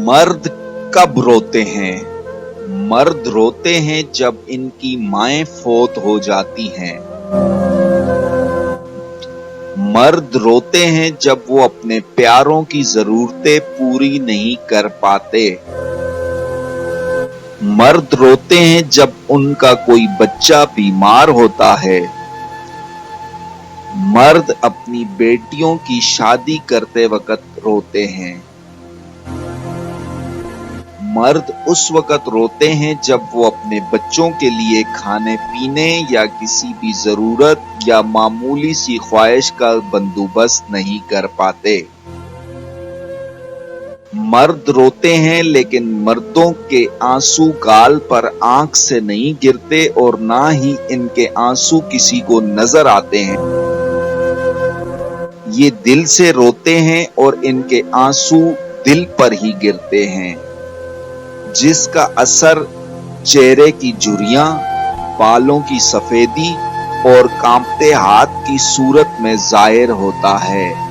मर्द कब रोते हैं? मर्द रोते हैं जब इनकी माएं फौत हो जाती हैं। मर्द रोते हैं जब वो अपने प्यारों की जरूरतें पूरी नहीं कर पाते। मर्द रोते हैं जब उनका कोई बच्चा बीमार होता है। मर्द अपनी बेटियों की शादी करते वक्त रोते हैं। मर्द उस वक्त रोते हैं जब वो अपने बच्चों के लिए खाने पीने या किसी भी जरूरत या मामूली सी ख्वाहिश का बंदोबस्त नहीं कर पाते। मर्द रोते हैं लेकिन मर्दों के आंसू गाल पर आंख से नहीं गिरते और ना ही इनके आंसू किसी को नजर आते हैं। ये दिल से रोते हैं और इनके आंसू दिल पर ही गिरते हैं, जिसका असर चेहरे की झुर्रियां, बालों की सफेदी और कांपते हाथ की सूरत में जाहिर होता है।